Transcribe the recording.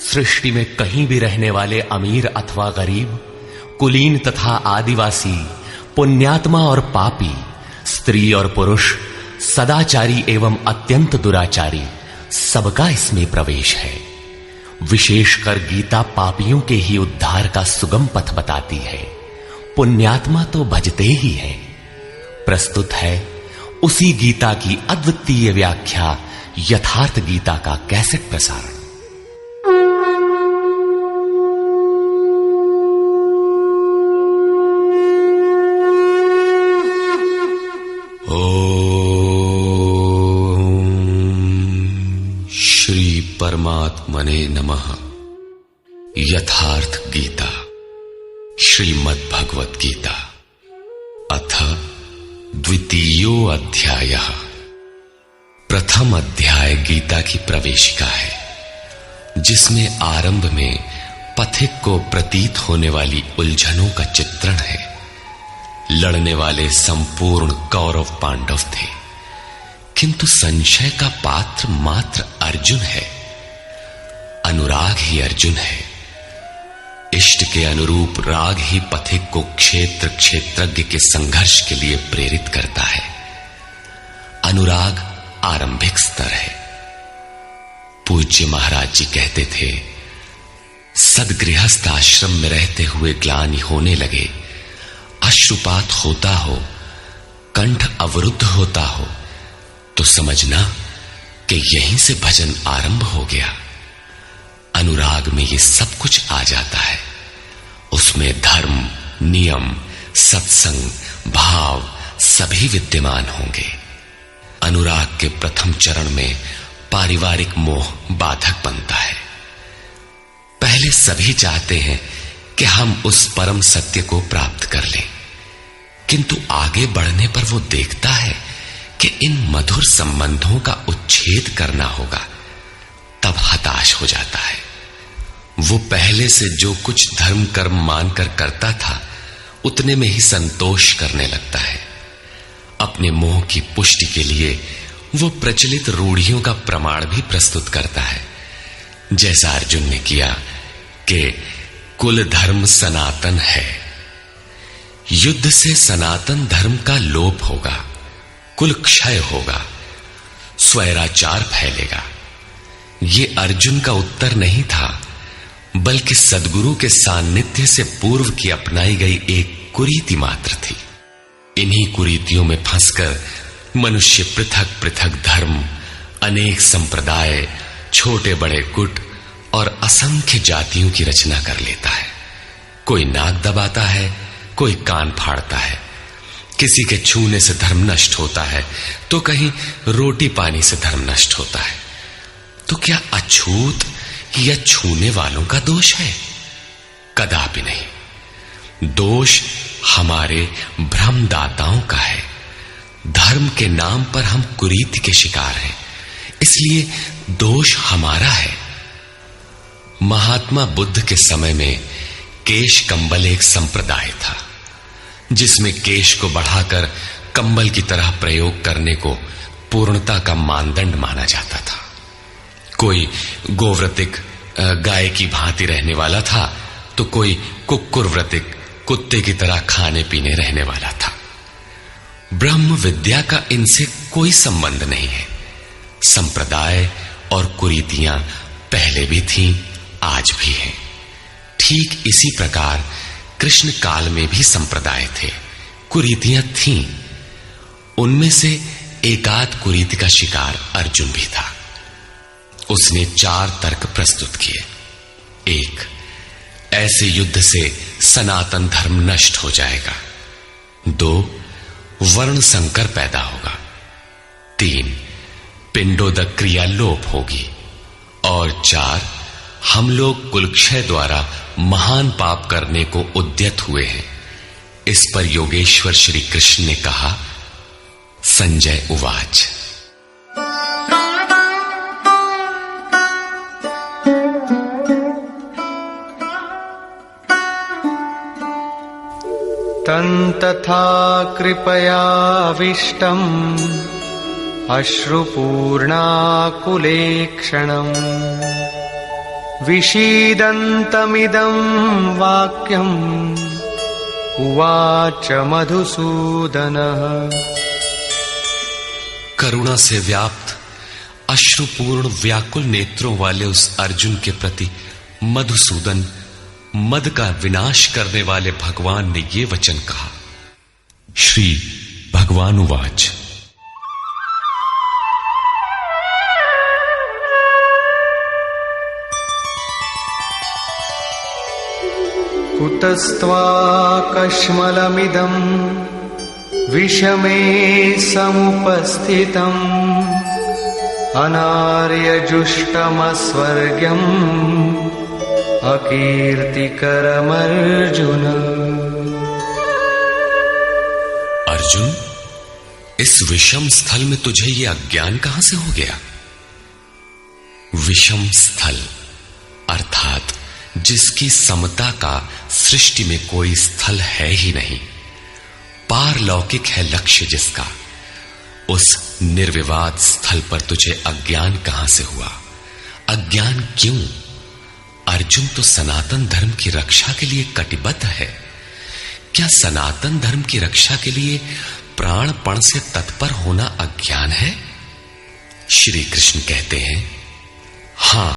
सृष्टि में कहीं भी रहने वाले अमीर अथवा गरीब, कुलीन तथा आदिवासी, पुण्यात्मा और पापी, स्त्री और पुरुष, सदाचारी एवं अत्यंत दुराचारी, सबका इसमें प्रवेश है। विशेषकर गीता पापियों के ही उद्धार का सुगम पथ बताती है। पुण्यात्मा तो भजते ही है। प्रस्तुत है उसी गीता की अद्वितीय व्याख्या, यथार्थ गीता का कैसेट प्रसारण। परमात्मने नमः। यथार्थ गीता, श्रीमद् भगवत गीता, अथ द्वितीयो अध्यायः। प्रथम अध्याय गीता की प्रवेशिका है, जिसमें आरंभ में पथिक को प्रतीत होने वाली उलझनों का चित्रण है। लड़ने वाले संपूर्ण कौरव पांडव थे, किंतु संशय का पात्र मात्र अर्जुन है। अनुराग ही अर्जुन है। इष्ट के अनुरूप राग ही पथिक को क्षेत्र क्षेत्रज्ञ के संघर्ष के लिए प्रेरित करता है। अनुराग आरंभिक स्तर है। पूज्य महाराज जी कहते थे, सदगृहस्थ आश्रम में रहते हुए ग्लानि होने लगे, अश्रुपात होता हो, कंठ अवरुद्ध होता हो, तो समझना कि यहीं से भजन आरंभ हो गया। अनुराग में ये सब कुछ आ जाता है। उसमें धर्म, नियम, सत्संग, भाव सभी विद्यमान होंगे। अनुराग के प्रथम चरण में पारिवारिक मोह बाधक बनता है। पहले सभी चाहते हैं कि हम उस परम सत्य को प्राप्त कर लें, किंतु आगे बढ़ने पर वो देखता है कि इन मधुर संबंधों का उच्छेद करना होगा। तब हताश हो जाता है। वो पहले से जो कुछ धर्म कर्म मानकर करता था, उतने में ही संतोष करने लगता है। अपने मोह की पुष्टि के लिए वो प्रचलित रूढ़ियों का प्रमाण भी प्रस्तुत करता है, जैसा अर्जुन ने किया कि कुल धर्म सनातन है। युद्ध से सनातन धर्म का लोप होगा, कुल क्षय होगा, स्वैराचार फैलेगा। ये अर्जुन का उत्तर नहीं था, बल्कि सद्गुरु के सान्निध्य से पूर्व की अपनाई गई एक कुरीति मात्र थी। इन्हीं कुरीतियों में फंसकर मनुष्य पृथक पृथक धर्म, अनेक संप्रदाय, छोटे बड़े गुट और असंख्य जातियों की रचना कर लेता है। कोई नाक दबाता है, कोई कान फाड़ता है। किसी के छूने से धर्म नष्ट होता है, तो कहीं रोटी पानी से धर्म नष्ट होता है। तो क्या अछूत या छूने वालों का दोष है? कदापि नहीं। दोष हमारे भ्रमदाताओं का है। धर्म के नाम पर हम कुरीति के शिकार हैं, इसलिए दोष हमारा है। महात्मा बुद्ध के समय में केश कंबल एक संप्रदाय था, जिसमें केश को बढ़ाकर कंबल की तरह प्रयोग करने को पूर्णता का मानदंड माना जाता था। कोई गोव्रतिक गाय की भांति रहने वाला था, तो कोई कुक्कुरव्रतिक कुत्ते की तरह खाने पीने रहने वाला था। ब्रह्म विद्या का इनसे कोई संबंध नहीं है। संप्रदाय और कुरीतियां पहले भी थीं, आज भी हैं। ठीक इसी प्रकार कृष्ण काल में भी संप्रदाय थे, कुरीतियां थीं। उनमें से एकाध कुरीति का शिकार अर्जुन भी था। उसने 4 तर्क प्रस्तुत किए। 1, ऐसे युद्ध से सनातन धर्म नष्ट हो जाएगा। 2, वर्ण संकर पैदा होगा। 3, पिंडोदक क्रिया लोप होगी। और 4, हम लोग कुलक्षय द्वारा महान पाप करने को उद्यत हुए हैं। इस पर योगेश्वर श्री कृष्ण ने कहा। संजय उवाच। तथा कृपयाविष्टम् अश्रुपूर्णाकुलेक्षणम् विषीदन्तमिदं वाक्यम् उवाच मधुसूदनः। करुणा से व्याप्त अश्रुपूर्ण व्याकुल नेत्रों वाले उस अर्जुन के प्रति मधुसूदन, मद का विनाश करने वाले भगवान ने ये वचन कहा। श्री भगवान उवाच। कुतस्त्वाकश्मलमिदं विषमे समुपस्थितम् अनार्यजुष्टमस्वर्ग्यम् अकीर्तिकरमर्जुन। अर्जुन, इस विषम स्थल में तुझे ये अज्ञान कहां से हो गया? विषम स्थल अर्थात जिसकी समता का सृष्टि में कोई स्थल है ही नहीं, पारलौकिक है लक्ष्य जिसका, उस निर्विवाद स्थल पर तुझे अज्ञान कहां से हुआ? अज्ञान क्यों? अर्जुन तो सनातन धर्म की रक्षा के लिए कटिबद्ध है। क्या सनातन धर्म की रक्षा के लिए प्राणपण से तत्पर होना अज्ञान है? श्री कृष्ण कहते हैं, हां,